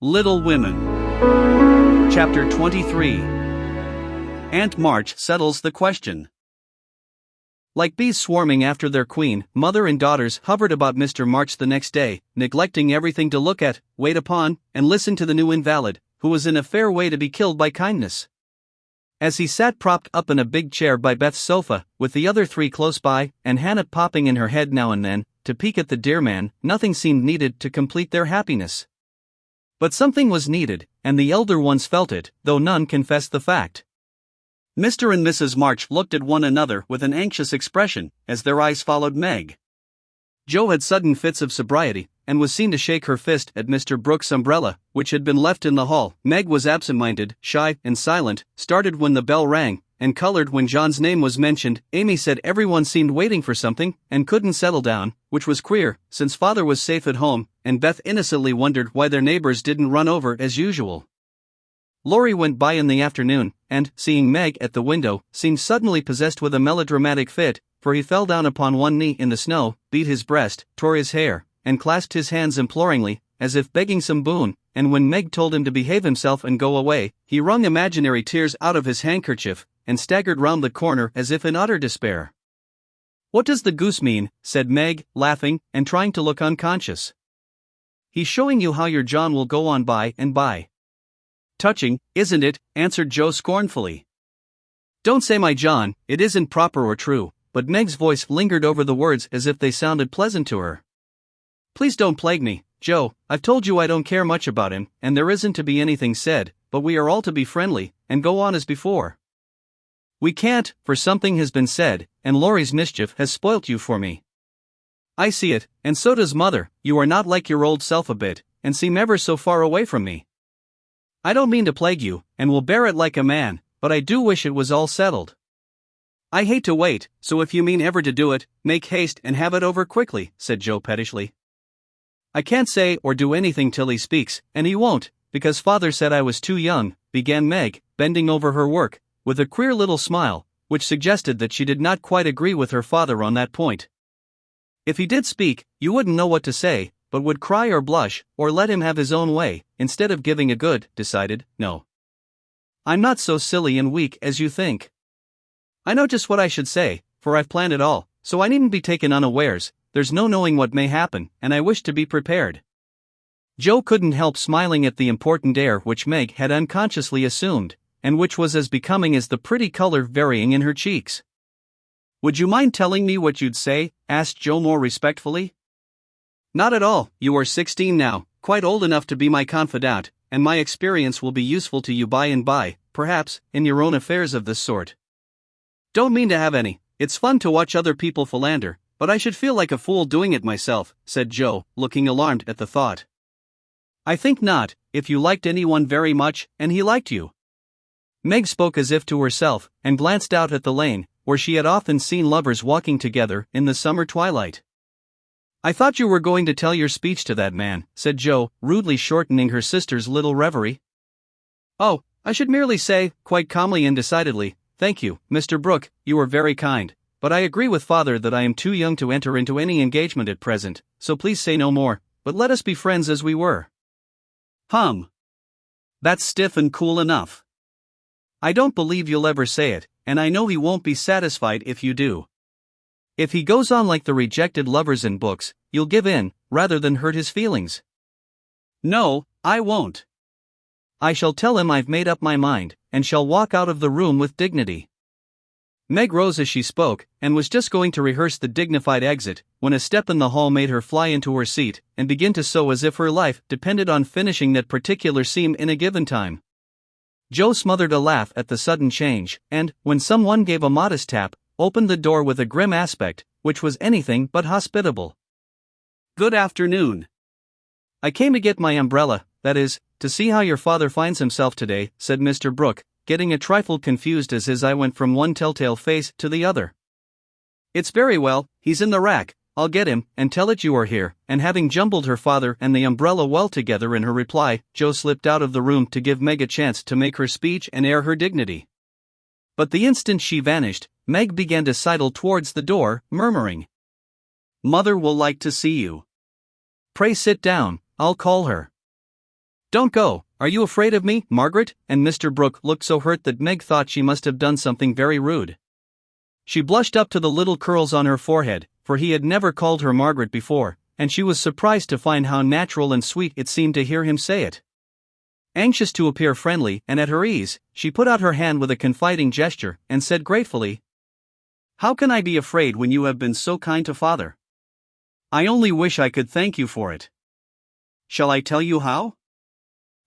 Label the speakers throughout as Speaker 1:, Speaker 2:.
Speaker 1: Little Women. Chapter 23. Aunt March settles the question. Like bees swarming after their queen, mother and daughters hovered about Mr. March the next day, neglecting everything to look at, wait upon, and listen to the new invalid, who was in a fair way to be killed by kindness. As he sat propped up in a big chair by Beth's sofa, with the other three close by, and Hannah popping in her head now and then, to peek at the dear man, nothing seemed needed to complete their happiness. But something was needed, and the elder ones felt it, though none confessed the fact. Mr. and Mrs. March looked at one another with an anxious expression, as their eyes followed Meg. Jo had sudden fits of sobriety, and was seen to shake her fist at Mr. Brooks' umbrella, which had been left in the hall. Meg was absent-minded, shy, and silent, started when the bell rang, and colored when John's name was mentioned. Amy said everyone seemed waiting for something, and couldn't settle down, which was queer, since father was safe at home, and Beth innocently wondered why their neighbors didn't run over as usual. Laurie went by in the afternoon, and, seeing Meg at the window, seemed suddenly possessed with a melodramatic fit, for he fell down upon one knee in the snow, beat his breast, tore his hair, and clasped his hands imploringly, as if begging some boon, and when Meg told him to behave himself and go away, he wrung imaginary tears out of his handkerchief, and staggered round the corner as if in utter despair. "What does the goose mean?" said Meg, laughing, and trying to look unconscious. "He's showing you how your John will go on by and by." "Touching, isn't it?" answered Jo scornfully. "Don't say my John, it isn't proper or true," but Meg's voice lingered over the words as if they sounded pleasant to her. "Please don't plague me, Jo. I've told you I don't care much about him, and there isn't to be anything said, but we are all to be friendly, and go on as before." "We can't, for something has been said, and Laurie's mischief has spoilt you for me." "I see it, and so does mother. You are not like your old self a bit, and seem ever so far away from me. I don't mean to plague you, and will bear it like a man, but I do wish it was all settled." "I hate to wait, so if you mean ever to do it, make haste and have it over quickly," said Jo pettishly. "I can't say or do anything till he speaks, and he won't, because father said I was too young," began Meg, bending over her work, with a queer little smile, which suggested that she did not quite agree with her father on that point. "If he did speak, you wouldn't know what to say, but would cry or blush, or let him have his own way, instead of giving a good, decided no. I'm not so silly and weak as you think. I know just what I should say, for I've planned it all, so I needn't be taken unawares. There's no knowing what may happen, and I wish to be prepared." Jo couldn't help smiling at the important air which Meg had unconsciously assumed, and which was as becoming as the pretty color varying in her cheeks. "Would you mind telling me what you'd say?" asked Jo more respectfully. "Not at all. You are 16 now, quite old enough to be my confidant, and my experience will be useful to you by and by, perhaps, in your own affairs of this sort." "Don't mean to have any. It's fun to watch other people philander, but I should feel like a fool doing it myself," said Jo, looking alarmed at the thought. "I think not, if you liked anyone very much, and he liked you." Meg spoke as if to herself, and glanced out at the lane, where she had often seen lovers walking together in the summer twilight. "I thought you were going to tell your speech to that man," said Jo, rudely shortening her sister's little reverie. "Oh, I should merely say, quite calmly and decidedly, 'Thank you, Mr. Brooke, you are very kind, but I agree with father that I am too young to enter into any engagement at present, so please say no more, but let us be friends as we were.'" That's stiff and cool enough. "I don't believe you'll ever say it, and I know he won't be satisfied if you do. If he goes on like the rejected lovers in books, you'll give in, rather than hurt his feelings." "No, I won't. I shall tell him I've made up my mind, and shall walk out of the room with dignity." Meg rose as she spoke, and was just going to rehearse the dignified exit, when a step in the hall made her fly into her seat, and begin to sew as if her life depended on finishing that particular seam in a given time. Jo smothered a laugh at the sudden change, and, when someone gave a modest tap, opened the door with a grim aspect, which was anything but hospitable. "Good afternoon. I came to get my umbrella, that is, to see how your father finds himself today," said Mr. Brooke, getting a trifle confused as his eye went from one telltale face to the other. "It's very well, he's in the rack. I'll get him, and tell it you are here," and having jumbled her father and the umbrella well together in her reply, Jo slipped out of the room to give Meg a chance to make her speech and air her dignity. But the instant she vanished, Meg began to sidle towards the door, murmuring, "Mother will like to see you. Pray sit down, I'll call her." Don't go, are you afraid of me, Margaret? And Mr. Brooke looked so hurt that Meg thought she must have done something very rude. She blushed up to the little curls on her forehead, for he had never called her Margaret before, and she was surprised to find how natural and sweet it seemed to hear him say it. Anxious to appear friendly and at her ease, she put out her hand with a confiding gesture and said gratefully, "How can I be afraid when you have been so kind to Father? I only wish I could thank you for it. Shall I tell you how?"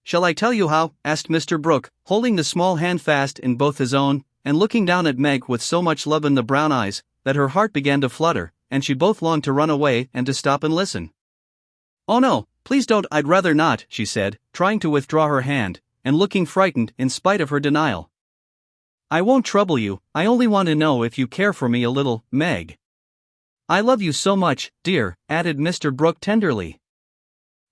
Speaker 1: "Shall I tell you how?" asked Mr. Brooke, holding the small hand fast in both his own, and looking down at Meg with so much love in the brown eyes, that her heart began to flutter, and she both longed to run away and to stop and listen. "Oh no, please don't, I'd rather not," she said, trying to withdraw her hand, and looking frightened in spite of her denial. "I won't trouble you, I only want to know if you care for me a little, Meg. I love you so much, dear," added Mr. Brooke tenderly.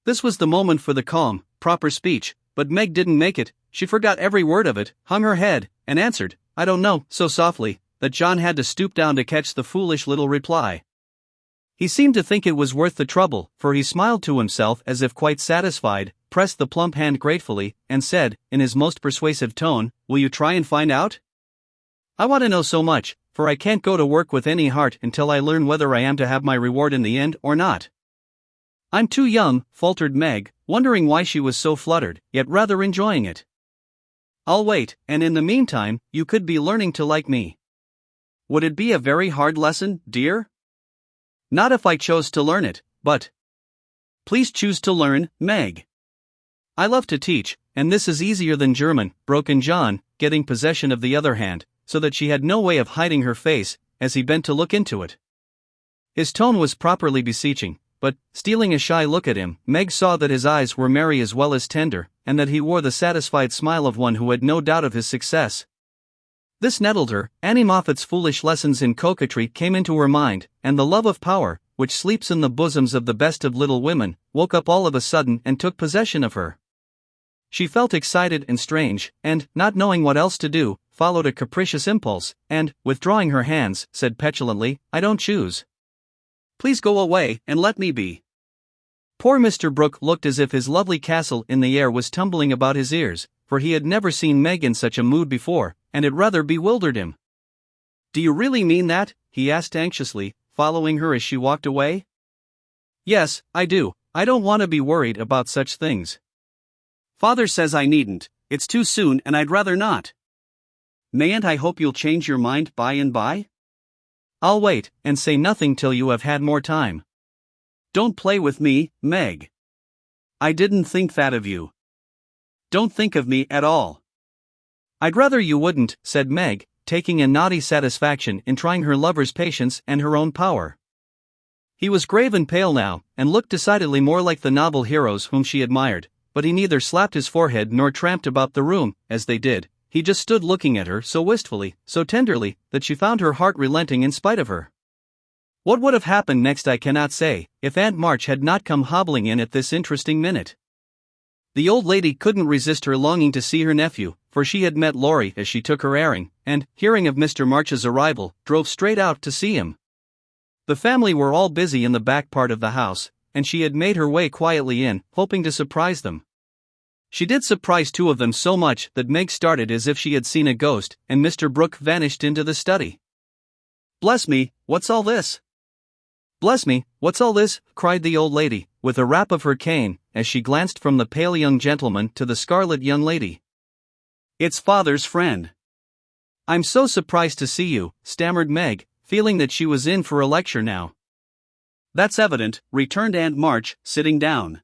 Speaker 1: This was the moment for the calm, proper speech, but Meg didn't make it. She forgot every word of it, hung her head, and answered, "I don't know," so softly that John had to stoop down to catch the foolish little reply. He seemed to think it was worth the trouble, for he smiled to himself as if quite satisfied, pressed the plump hand gratefully, and said, in his most persuasive tone, "Will you try and find out? I want to know so much, for I can't go to work with any heart until I learn whether I am to have my reward in the end or not." "I'm too young," faltered Meg, wondering why she was so fluttered, yet rather enjoying it. "I'll wait, and in the meantime, you could be learning to like me." "Would it be a very hard lesson, dear?" "Not if I chose to learn it, but..." "Please choose to learn, Meg." "I love to teach, and this is easier than German," broke in John, getting possession of the other hand, so that she had no way of hiding her face, as he bent to look into it. His tone was properly beseeching, but, stealing a shy look at him, Meg saw that his eyes were merry as well as tender, and that he wore the satisfied smile of one who had no doubt of his success. This nettled her. Annie Moffat's foolish lessons in coquetry came into her mind, and the love of power, which sleeps in the bosoms of the best of little women, woke up all of a sudden and took possession of her. She felt excited and strange, and, not knowing what else to do, followed a capricious impulse, and, withdrawing her hands, said petulantly, "I don't choose. Please go away, and let me be." Poor Mr. Brooke looked as if his lovely castle in the air was tumbling about his ears, for he had never seen Meg in such a mood before, and it rather bewildered him. "Do you really mean that?" he asked anxiously, following her as she walked away. "Yes, I do. I don't want to be worried about such things. Father says I needn't, it's too soon and I'd rather not. Mayn't I hope you'll change your mind by and by?" "I'll wait, and say nothing till you have had more time." "Don't play with me, Meg. I didn't think that of you. Don't think of me at all." "I'd rather you wouldn't," said Meg, taking a naughty satisfaction in trying her lover's patience and her own power. He was grave and pale now, and looked decidedly more like the novel heroes whom she admired, but he neither slapped his forehead nor tramped about the room, as they did. He just stood looking at her so wistfully, so tenderly, that she found her heart relenting in spite of her. What would have happened next I cannot say, if Aunt March had not come hobbling in at this interesting minute. The old lady couldn't resist her longing to see her nephew, for she had met Laurie as she took her airing, and, hearing of Mr. March's arrival, drove straight out to see him. The family were all busy in the back part of the house, and she had made her way quietly in, hoping to surprise them. She did surprise two of them so much that Meg started as if she had seen a ghost, and Mr. Brooke vanished into the study. "Bless me, what's all this?" "Bless me, what's all this?" cried the old lady, with a rap of her cane, as she glanced from the pale young gentleman to the scarlet young lady. "It's Father's friend." "I'm so surprised to see you," stammered Meg, feeling that she was in for a lecture now. "That's evident," returned Aunt March, sitting down.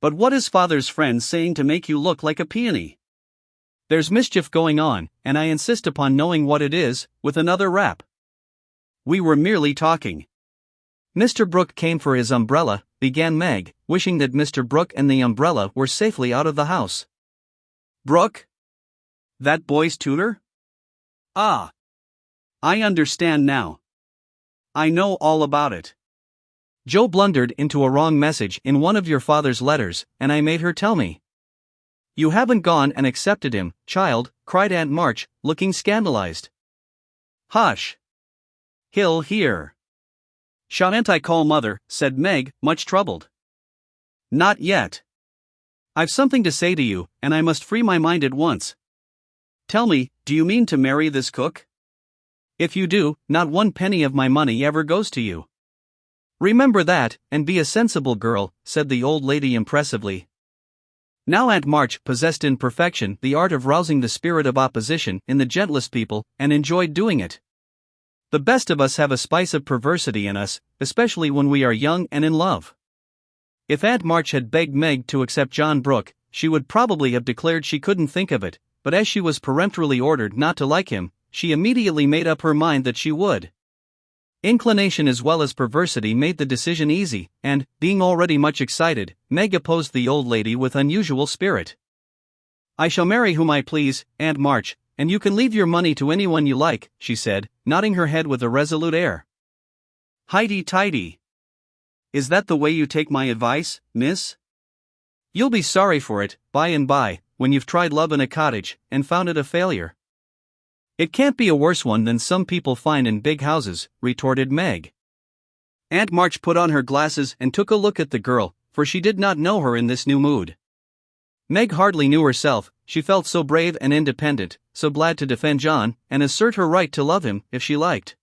Speaker 1: "But what is Father's friend saying to make you look like a peony?" "There's mischief going on, and I insist upon knowing what it is," with another rap. "We were merely talking." "Mr. Brooke came for his umbrella," began Meg, wishing that Mr. Brooke and the umbrella were safely out of the house. "Brooke? That boy's tutor? Ah! I understand now. I know all about it. Joe blundered into a wrong message in one of your father's letters, and I made her tell me." "You haven't gone and accepted him, child," cried Aunt March, looking scandalized. "Hush! He'll hear." "Shan't I call Mother?" said Meg, much troubled. "Not yet. I've something to say to you, and I must free my mind at once. Tell me, do you mean to marry this cook? If you do, not one penny of my money ever goes to you. Remember that, and be a sensible girl," said the old lady impressively. Now Aunt March possessed in perfection the art of rousing the spirit of opposition in the gentlest people, and enjoyed doing it. The best of us have a spice of perversity in us, especially when we are young and in love. If Aunt March had begged Meg to accept John Brooke, she would probably have declared she couldn't think of it, but as she was peremptorily ordered not to like him, she immediately made up her mind that she would. Inclination as well as perversity made the decision easy, and, being already much excited, Meg opposed the old lady with unusual spirit. "I shall marry whom I please, Aunt March, and you can leave your money to anyone you like," she said, nodding her head with a resolute air. "Highty-tighty. Is that the way you take my advice, miss? You'll be sorry for it, by and by, when you've tried love in a cottage, and found it a failure." "It can't be a worse one than some people find in big houses," retorted Meg. Aunt March put on her glasses and took a look at the girl, for she did not know her in this new mood. Meg hardly knew herself, she felt so brave and independent, so glad to defend John, and assert her right to love him, if she liked.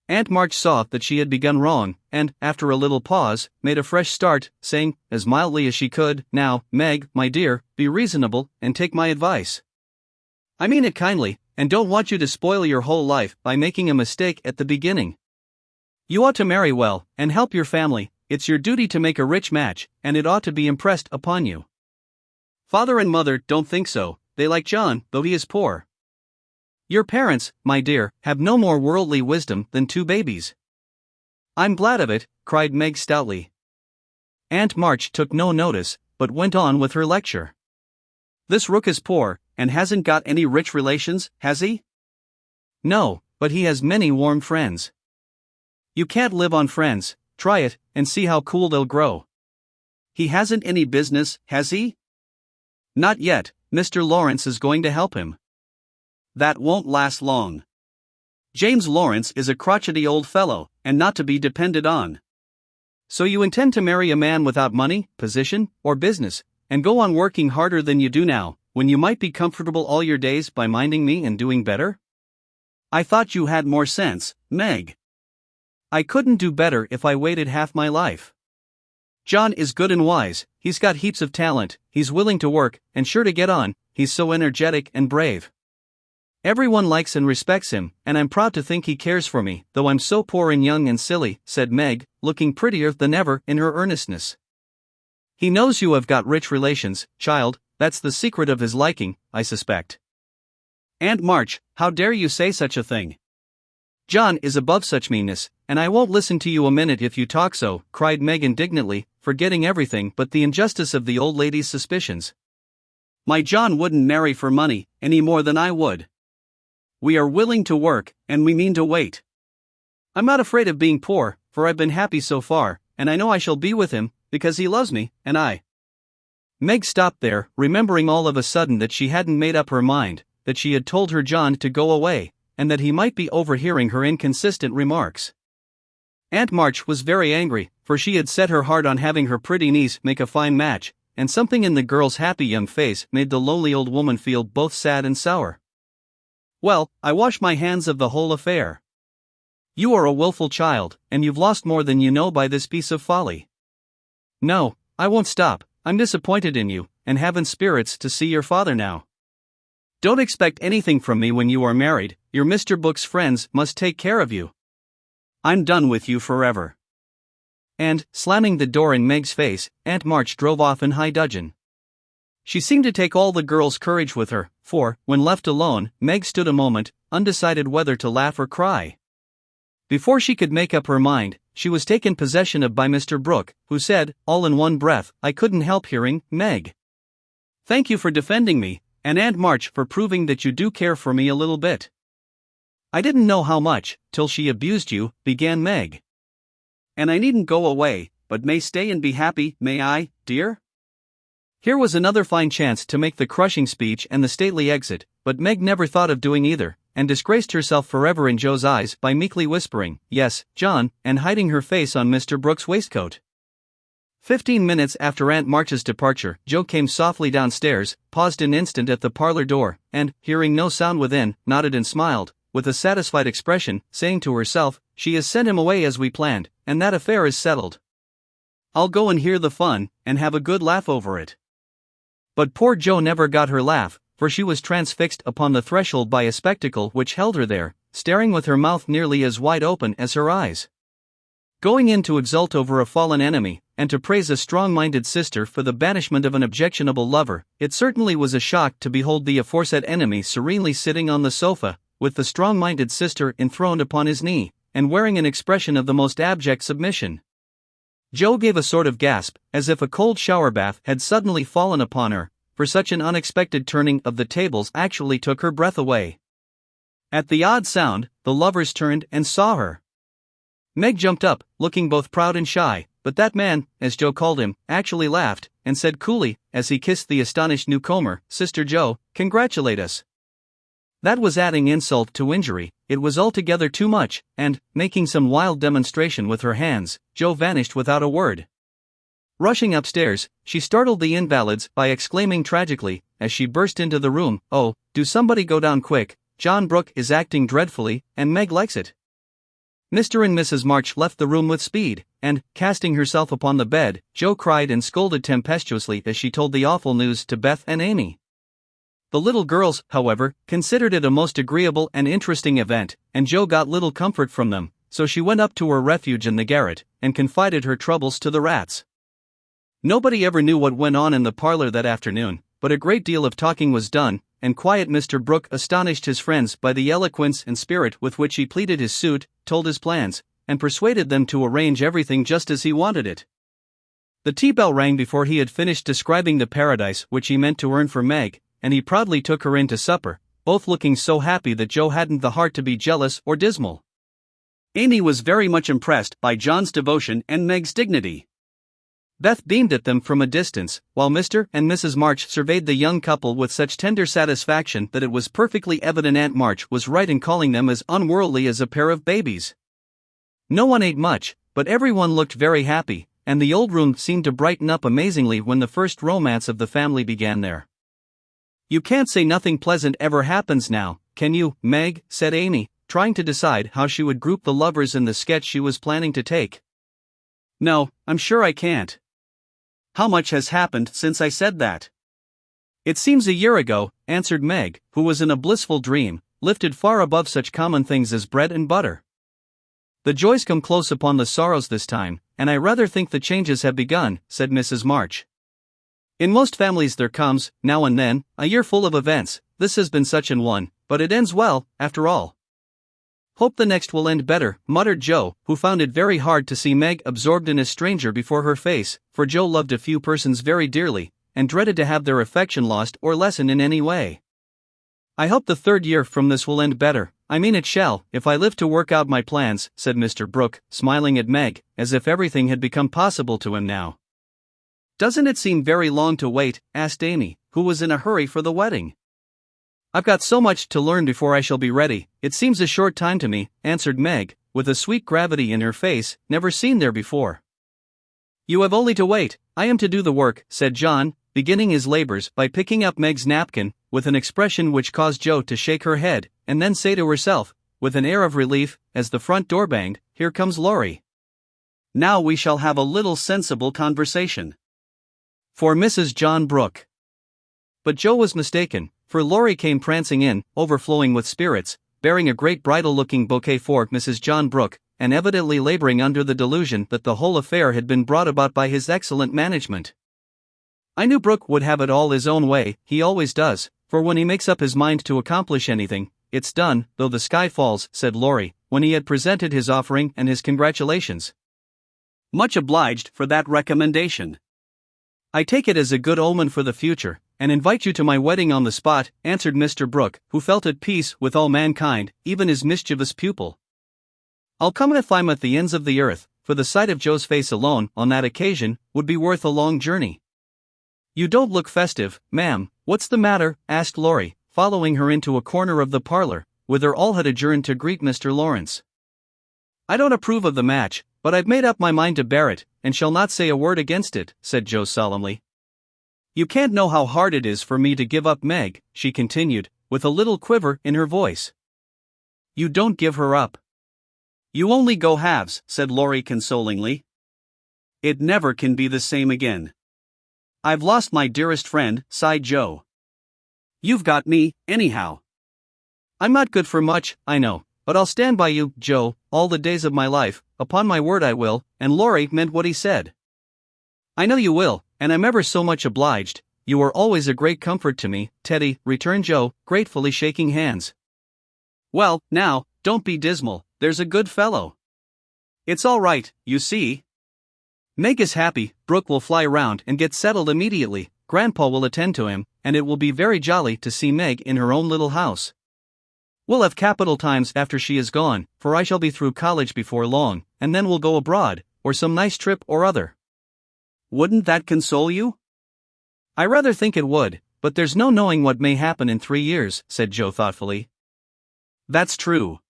Speaker 1: Aunt March saw that she had begun wrong, and, after a little pause, made a fresh start, saying, as mildly as she could, "Now, Meg, my dear, be reasonable, and take my advice. I mean it kindly, and don't want you to spoil your whole life by making a mistake at the beginning. You ought to marry well, and help your family. It's your duty to make a rich match, and it ought to be impressed upon you. Father and mother don't think so, they like John, though he is poor. Your parents, my dear, have no more worldly wisdom than two babies." "I'm glad of it," cried Meg stoutly. Aunt March took no notice, but went on with her lecture. "This rook is poor, and hasn't got any rich relations, has he?" "No, but he has many warm friends." "You can't live on friends, try it, and see how cool they'll grow." "He hasn't any business, has he?" "Not yet, Mr. Lawrence is going to help him." "That won't last long. James Lawrence is a crotchety old fellow, and not to be depended on." "So you intend to marry a man without money, position, or business, and go on working harder than you do now, when you might be comfortable all your days by minding me and doing better? I thought you had more sense, Meg." "I couldn't do better if I waited half my life. John is good and wise, he's got heaps of talent, he's willing to work, and sure to get on, he's so energetic and brave. Everyone likes and respects him, and I'm proud to think he cares for me, though I'm so poor and young and silly," said Meg, looking prettier than ever in her earnestness. "He knows you have got rich relations, child, that's the secret of his liking, I suspect." "Aunt March, how dare you say such a thing? John is above such meanness, and I won't listen to you a minute if you talk so," cried Meg indignantly, forgetting everything but the injustice of the old lady's suspicions. "My John wouldn't marry for money, any more than I would. We are willing to work, and we mean to wait. I'm not afraid of being poor, for I've been happy so far, and I know I shall be with him, because he loves me, and I—" Meg stopped there, remembering all of a sudden that she hadn't made up her mind, that she had told her John to go away, and that he might be overhearing her inconsistent remarks. Aunt March was very angry, for she had set her heart on having her pretty niece make a fine match, and something in the girl's happy young face made the lonely old woman feel both sad and sour. "Well, I wash my hands of the whole affair. You are a willful child, and you've lost more than you know by this piece of folly. No, I won't stop, I'm disappointed in you, and haven't spirits to see your father now. Don't expect anything from me when you are married, your Mr. Brooke's friends must take care of you. I'm done with you forever." And, slamming the door in Meg's face, Aunt March drove off in high dudgeon. She seemed to take all the girl's courage with her, for, when left alone, Meg stood a moment, undecided whether to laugh or cry. Before she could make up her mind, she was taken possession of by Mr. Brooke, who said, all in one breath, "I couldn't help hearing, Meg. Thank you for defending me, and Aunt March for proving that you do care for me a little bit." "I didn't know how much, till she abused you," began Meg. "And I needn't go away, but may stay and be happy, may I, dear?" Here was another fine chance to make the crushing speech and the stately exit, but Meg never thought of doing either, and disgraced herself forever in Joe's eyes by meekly whispering, "Yes, John," and hiding her face on Mr. Brooke's waistcoat. 15 minutes after Aunt March's departure, Jo came softly downstairs, paused an instant at the parlor door, and, hearing no sound within, nodded and smiled, with a satisfied expression, saying to herself, "She has sent him away as we planned, and that affair is settled. I'll go and hear the fun, and have a good laugh over it." But poor Jo never got her laugh, for she was transfixed upon the threshold by a spectacle which held her there, staring with her mouth nearly as wide open as her eyes. Going in to exult over a fallen enemy, and to praise a strong-minded sister for the banishment of an objectionable lover, it certainly was a shock to behold the aforesaid enemy serenely sitting on the sofa, with the strong-minded sister enthroned upon his knee, and wearing an expression of the most abject submission. Jo gave a sort of gasp, as if a cold shower bath had suddenly fallen upon her, for such an unexpected turning of the tables actually took her breath away. At the odd sound, the lovers turned and saw her. Meg jumped up, looking both proud and shy, but that man, as Jo called him, actually laughed, and said coolly, as he kissed the astonished newcomer, "Sister Jo, congratulate us." That was adding insult to injury. It was altogether too much, and, making some wild demonstration with her hands, Jo vanished without a word. Rushing upstairs, she startled the invalids by exclaiming tragically, as she burst into the room, "Oh, do somebody go down quick, John Brooke is acting dreadfully, and Meg likes it." Mr. and Mrs. March left the room with speed, and, casting herself upon the bed, Jo cried and scolded tempestuously as she told the awful news to Beth and Amy. The little girls, however, considered it a most agreeable and interesting event, and Jo got little comfort from them, so she went up to her refuge in the garret, and confided her troubles to the rats. Nobody ever knew what went on in the parlor that afternoon, but a great deal of talking was done, and quiet Mr. Brooke astonished his friends by the eloquence and spirit with which he pleaded his suit, told his plans, and persuaded them to arrange everything just as he wanted it. The tea bell rang before he had finished describing the paradise which he meant to earn for Meg, and he proudly took her in to supper, both looking so happy that Jo hadn't the heart to be jealous or dismal. Amy was very much impressed by John's devotion and Meg's dignity. Beth beamed at them from a distance, while Mr. and Mrs. March surveyed the young couple with such tender satisfaction that it was perfectly evident Aunt March was right in calling them as unworldly as a pair of babies. No one ate much, but everyone looked very happy, and the old room seemed to brighten up amazingly when the first romance of the family began there. "You can't say nothing pleasant ever happens now, can you, Meg?" said Amy, trying to decide how she would group the lovers in the sketch she was planning to take. "No, I'm sure I can't. How much has happened since I said that?" "It seems a year ago," answered Meg, who was in a blissful dream, lifted far above such common things as bread and butter. "The joys come close upon the sorrows this time, and I rather think the changes have begun," said Mrs. March. "In most families there comes, now and then, a year full of events. This has been such an one, but it ends well, after all." "Hope the next will end better," muttered Jo, who found it very hard to see Meg absorbed in a stranger before her face, for Jo loved a few persons very dearly, and dreaded to have their affection lost or lessened in any way. "I hope the third year from this will end better. I mean it shall, if I live to work out my plans," said Mr. Brooke, smiling at Meg, as if everything had become possible to him now. "Doesn't it seem very long to wait?" asked Amy, who was in a hurry for the wedding. "I've got so much to learn before I shall be ready, it seems a short time to me," answered Meg, with a sweet gravity in her face, never seen there before. "You have only to wait, I am to do the work," said John, beginning his labors by picking up Meg's napkin, with an expression which caused Jo to shake her head, and then say to herself, with an air of relief, as the front door banged, "Here comes Laurie. Now we shall have a little sensible conversation." For Mrs. John Brooke. But Jo was mistaken, for Laurie came prancing in, overflowing with spirits, bearing a great bridal-looking bouquet for Mrs. John Brooke, and evidently laboring under the delusion that the whole affair had been brought about by his excellent management. "I knew Brooke would have it all his own way, he always does, for when he makes up his mind to accomplish anything, it's done, though the sky falls," said Laurie, when he had presented his offering and his congratulations. "Much obliged for that recommendation. I take it as a good omen for the future, and invite you to my wedding on the spot," answered Mr. Brooke, who felt at peace with all mankind, even his mischievous pupil. "I'll come if I'm at the ends of the earth, for the sight of Jo's face alone, on that occasion, would be worth a long journey." "You don't look festive, ma'am, what's the matter?" asked Laurie, following her into a corner of the parlor, whither all had adjourned to greet Mr. Lawrence. "I don't approve of the match, but I've made up my mind to bear it, and shall not say a word against it," said Joe solemnly. "You can't know how hard it is for me to give up Meg," she continued, with a little quiver in her voice. "You don't give her up. You only go halves," said Laurie consolingly. "It never can be the same again." "I've lost my dearest friend," sighed Joe. "You've got me, anyhow. I'm not good for much, I know, but I'll stand by you, Joe, all the days of my life, upon my word I will," and Laurie meant what he said. "I know you will, and I'm ever so much obliged. You are always a great comfort to me, Teddy," returned Joe, gratefully shaking hands. "Well, now, don't be dismal, there's a good fellow. It's all right, you see. Meg is happy, Brooke will fly round and get settled immediately, Grandpa will attend to him, and it will be very jolly to see Meg in her own little house. We'll have capital times after she is gone, for I shall be through college before long, and then we'll go abroad, or some nice trip or other." "Wouldn't that console you?" "I rather think it would, but there's no knowing what may happen in 3 years," said Joe thoughtfully. "That's true.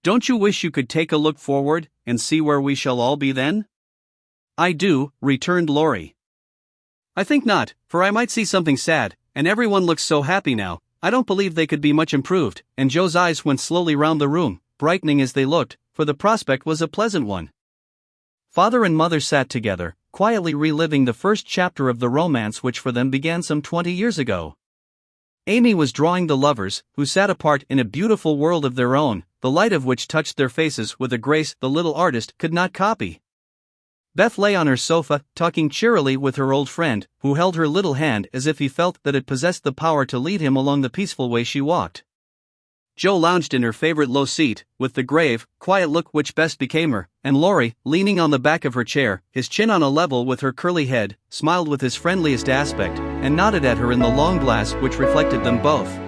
Speaker 1: Don't you wish you could take a look forward, and see where we shall all be then?" "I do," returned Laurie. "I think not, for I might see something sad, and everyone looks so happy now, I don't believe they could be much improved," and Joe's eyes went slowly round the room, brightening as they looked, for the prospect was a pleasant one. Father and mother sat together, quietly reliving the first chapter of the romance which for them began some 20 years ago. Amy was drawing the lovers, who sat apart in a beautiful world of their own, the light of which touched their faces with a grace the little artist could not copy. Beth lay on her sofa, talking cheerily with her old friend, who held her little hand as if he felt that it possessed the power to lead him along the peaceful way she walked. Joe lounged in her favorite low seat, with the grave, quiet look which best became her, and Laurie, leaning on the back of her chair, his chin on a level with her curly head, smiled with his friendliest aspect, and nodded at her in the long glass which reflected them both.